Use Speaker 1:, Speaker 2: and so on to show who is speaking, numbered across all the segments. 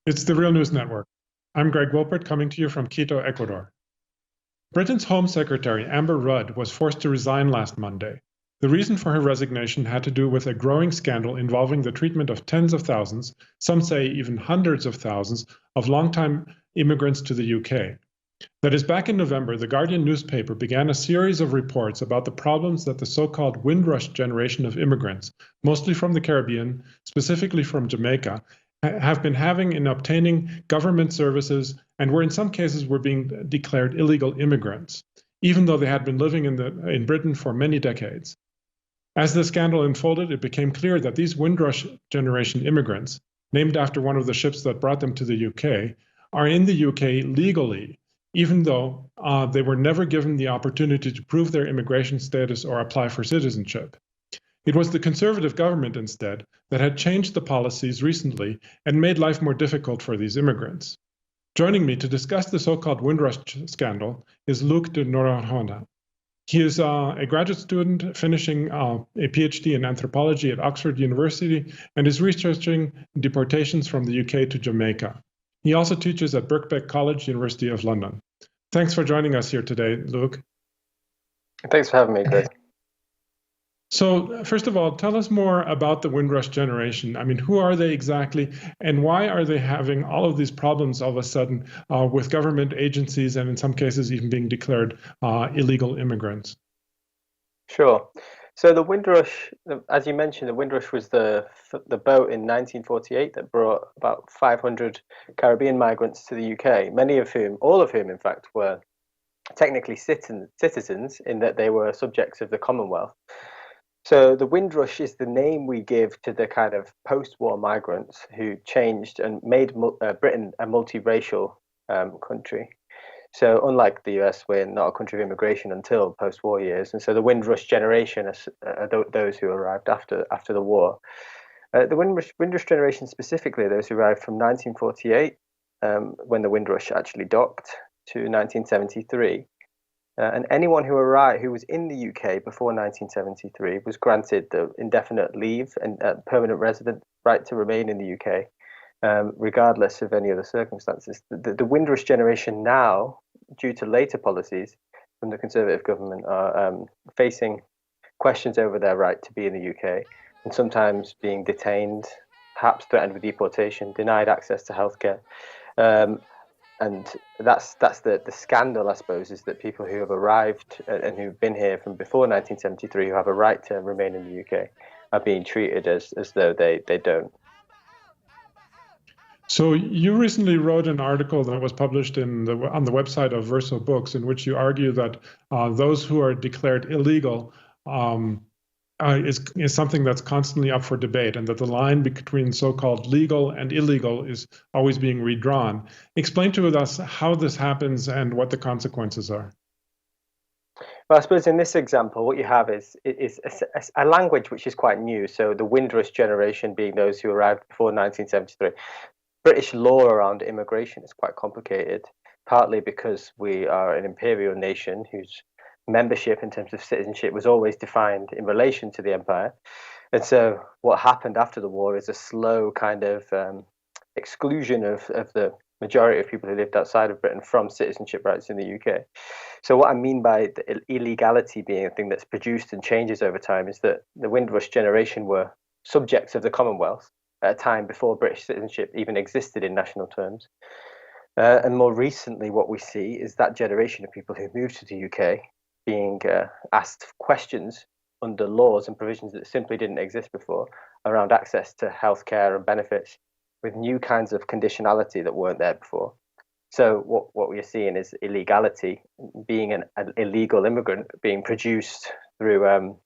Speaker 1: It's the Real News Network. I'm Greg Wilpert, coming to you from Quito, Ecuador. Britain's Home Secretary, Amber Rudd, was forced to resign last Monday. The reason for her resignation had to do with a growing scandal involving the treatment of tens of thousands, some say even hundreds of thousands, of long-time immigrants to the UK. That is, back in November, the Guardian newspaper began a series of reports about the problems that the so-called Windrush generation of immigrants, mostly from the Caribbean, specifically from Jamaica, have been having in obtaining government services and in some cases were being declared illegal immigrants, even though they had been living in Britain for many decades. As the scandal unfolded, it became clear that these Windrush Generation immigrants, named after one of the ships that brought them to the UK, are in the UK legally, even though they were never given the opportunity to prove their immigration status or apply for citizenship. It was the Conservative government, instead, that had changed the policies recently and made life more difficult for these immigrants. Joining me to discuss the so-called Windrush scandal is Luc de Noronha. He is a graduate student finishing a PhD in anthropology at Oxford University and is researching deportations from the UK to Jamaica. He also teaches at Birkbeck College, University of London. Thanks for joining us here today, Luc.
Speaker 2: Thanks for having me, Greg.
Speaker 1: So, first of all, tell us more about the Windrush Generation. I mean, who are they exactly, and why are they having all of these problems all of a sudden with government agencies and in some cases even being declared illegal immigrants?
Speaker 2: Sure. So the Windrush, as you mentioned, the Windrush was the boat in 1948 that brought about 500 Caribbean migrants to the UK, all of whom, in fact, were technically citizens in that they were subjects of the Commonwealth. So the Windrush is the name we give to the kind of post-war migrants who changed and made Britain a multiracial country. So unlike the US, we're not a country of immigration until post-war years. And so the Windrush Generation are those who arrived after the war. The Windrush Generation specifically, those who arrived from 1948, when the Windrush actually docked, to 1973. And anyone who was in the UK before 1973 was granted the indefinite leave and permanent resident right to remain in the UK, regardless of any other circumstances. The Windrush Generation now, due to later policies from the Conservative government, are facing questions over their right to be in the UK and sometimes being detained, perhaps threatened with deportation, denied access to healthcare. And that's the scandal, I suppose, is that people who have arrived and who've been here from before 1973, who have a right to remain in the UK, are being treated as though they don't.
Speaker 1: So you recently wrote an article that was published on the website of Verso Books, in which you argue that those who are declared illegal is something that's constantly up for debate, and that the line between so-called legal and illegal is always being redrawn. Explain to us how this happens and what the consequences are.
Speaker 2: Well, I suppose in this example, what you have is a language which is quite new. So the Windrush Generation being those who arrived before 1973. British law around immigration is quite complicated, partly because we are an imperial nation whose membership in terms of citizenship was always defined in relation to the empire. And so what happened after the war is a slow kind of exclusion of the majority of people who lived outside of Britain from citizenship rights in the UK. So what I mean by the illegality being a thing that's produced and changes over time is that the Windrush Generation were subjects of the Commonwealth at a time before British citizenship even existed in national terms. And more recently, what we see is that generation of people who moved to the UK being asked questions under laws and provisions that simply didn't exist before around access to healthcare and benefits with new kinds of conditionality that weren't there before. So what we are seeing is illegality, being an illegal immigrant being produced through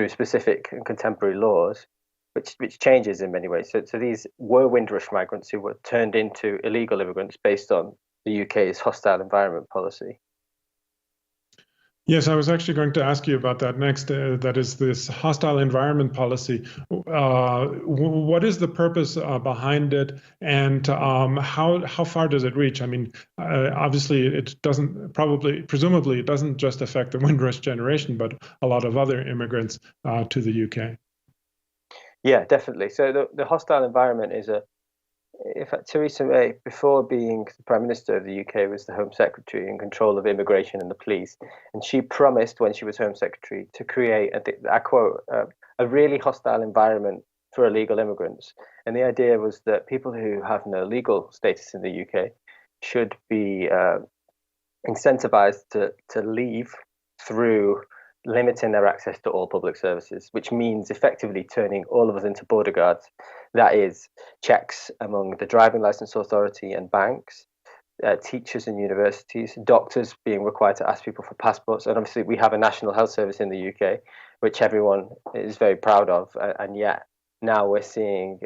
Speaker 2: specific and contemporary laws, which changes in many ways. So these were Windrush migrants who were turned into illegal immigrants based on the UK's hostile environment policy.
Speaker 1: Yes, I was actually going to ask you about that next. That is this hostile environment policy. What is the purpose behind it, and how far does it reach? I mean, obviously, it doesn't presumably, it doesn't just affect the Windrush Generation, but a lot of other immigrants to the UK.
Speaker 2: Yeah, definitely. So the hostile environment is in fact, Theresa May, before being the Prime Minister of the UK, was the Home Secretary in control of immigration and the police. And she promised, when she was Home Secretary, to create, I quote, a really hostile environment for illegal immigrants. And the idea was that people who have no legal status in the UK should be incentivized to leave through limiting their access to all public services, which means effectively turning all of us into border guards. That is, checks among the driving license authority and banks, teachers in universities, doctors being required to ask people for passports. And obviously, we have a national health service in the UK, which everyone is very proud of. And yet, now we're seeing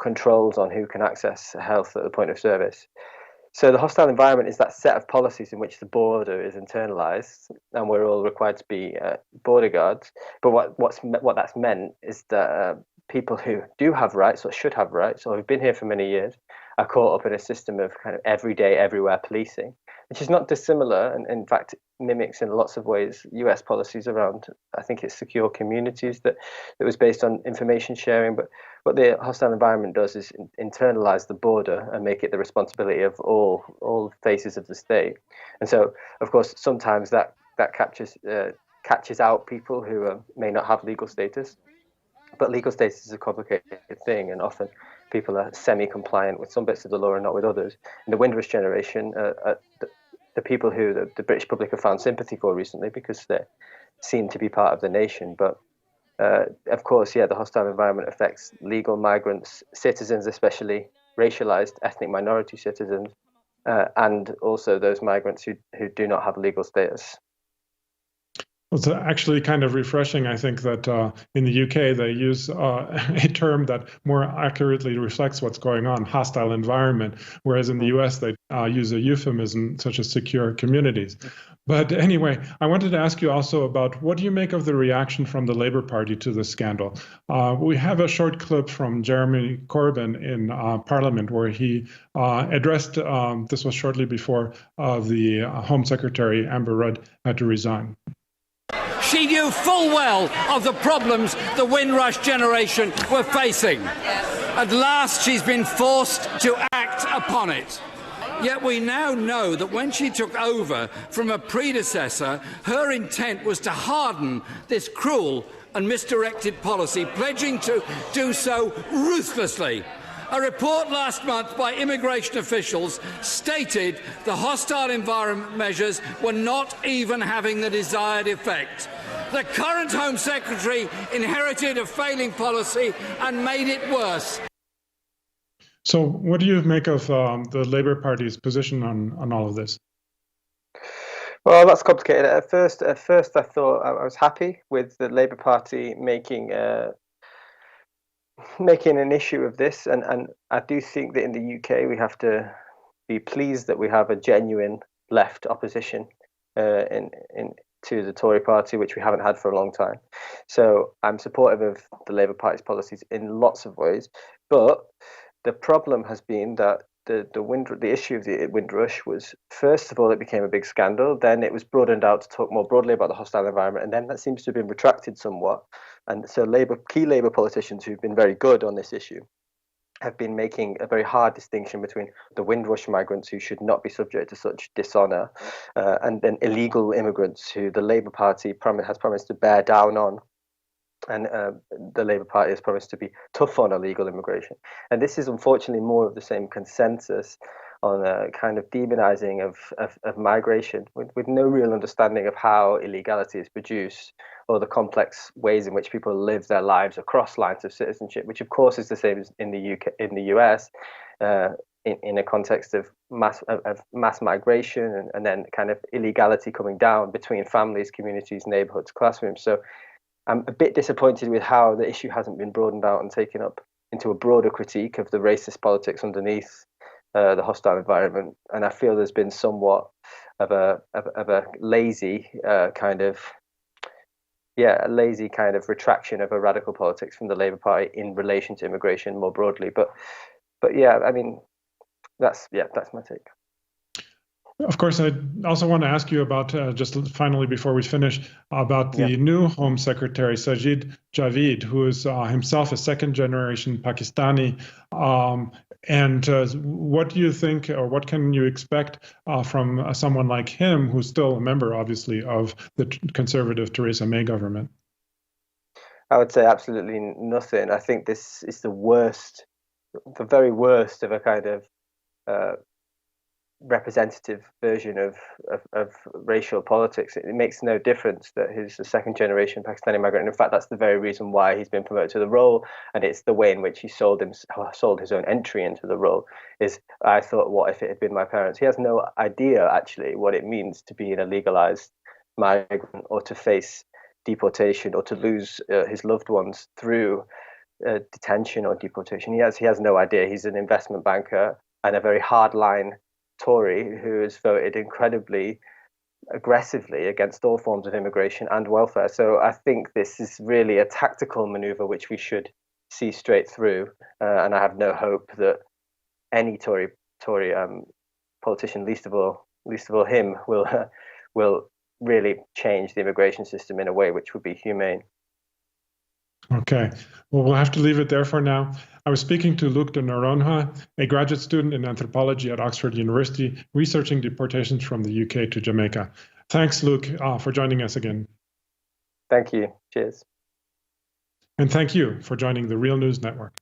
Speaker 2: controls on who can access health at the point of service. So the hostile environment is that set of policies in which the border is internalized, and we're all required to be border guards. But what that's meant is that people who do have rights or should have rights or who've been here for many years are caught up in a system of kind of everyday, everywhere policing, which is not dissimilar and in fact mimics in lots of ways US policies around, I think it's secure communities that was based on information sharing. But what the hostile environment does is internalize the border and make it the responsibility of all faces of the state. And so, of course, sometimes that catches out people who may not have legal status. But legal status is a complicated thing, and often people are semi-compliant with some bits of the law and not with others. In the Windrush generation, the people who the British public have found sympathy for recently because they seem to be part of the nation. But of course, yeah, the hostile environment affects legal migrants, citizens, especially racialized ethnic minority citizens, and also those migrants who do not have legal status.
Speaker 1: It's actually kind of refreshing, I think, that in the UK they use a term that more accurately reflects what's going on, hostile environment, whereas in the US they use a euphemism such as secure communities. But anyway, I wanted to ask you also about what do you make of the reaction from the Labour Party to this scandal? We have a short clip from Jeremy Corbyn in Parliament where he addressed, this was shortly before the Home Secretary Amber Rudd had to resign.
Speaker 3: She knew full well of the problems the Windrush generation were facing. At last, she's been forced to act upon it. Yet we now know that when she took over from a predecessor, her intent was to harden this cruel and misdirected policy, pledging to do so ruthlessly. A report last month by immigration officials stated the hostile environment measures were not even having the desired effect. The current Home Secretary inherited a failing policy and made it worse.
Speaker 1: So what do you make of the Labour Party's position on all of this?
Speaker 2: Well, that's complicated. At first I thought I was happy with the Labour Party making an issue of this, and I do think that in the UK we have to be pleased that we have a genuine left opposition to the Tory party, which we haven't had for a long time. So I'm supportive of the Labour Party's policies in lots of ways, but the problem has been that the issue of the Windrush was, first of all, it became a big scandal. Then it was broadened out to talk more broadly about the hostile environment, and then that seems to have been retracted somewhat. And so key Labour politicians who've been very good on this issue have been making a very hard distinction between the Windrush migrants who should not be subject to such dishonour and then illegal immigrants who the Labour Party has promised to bear down on. And the Labour Party has promised to be tough on illegal immigration. And this is unfortunately more of the same consensus on a kind of demonizing of migration with no real understanding of how illegality is produced or the complex ways in which people live their lives across lines of citizenship, which of course is the same as in the US, in a context of mass migration and then kind of illegality coming down between families, communities, neighborhoods, classrooms. So I'm a bit disappointed with how the issue hasn't been broadened out and taken up into a broader critique of the racist politics underneath the hostile environment. And I feel there's been somewhat of a lazy kind of retraction of a radical politics from the Labour Party in relation to immigration more broadly. But yeah, I mean, that's my take.
Speaker 1: Of course, I also want to ask you about, just finally before we finish, about the new Home Secretary, Sajid Javid, who is himself a second-generation Pakistani. And what do you think, or what can you expect from someone like him, who's still a member, obviously, of the conservative Theresa May government?
Speaker 2: I would say absolutely nothing. I think this is the worst, the very worst of a kind of representative version of racial politics. It makes no difference that he's a second generation Pakistani migrant. In fact, that's the very reason why he's been promoted to the role, and it's the way in which he sold his own entry into the role. Is, I thought, what if it had been my parents? He has no idea actually what it means to be an illegalized migrant, or to face deportation, or to lose his loved ones through detention or deportation. He has no idea. He's an investment banker and a very hardline Tory who has voted incredibly aggressively against all forms of immigration and welfare. So I think this is really a tactical maneuver which we should see straight through. And I have no hope that any Tory politician, least of all him, will really change the immigration system in a way which would be humane.
Speaker 1: Okay, well, we'll have to leave it there for now. I was speaking to Luc de Noronha, a graduate student in anthropology at Oxford University, researching deportations from the UK to Jamaica. Thanks, Luc, for joining us again.
Speaker 2: Thank you. Cheers.
Speaker 1: And thank you for joining the Real News Network.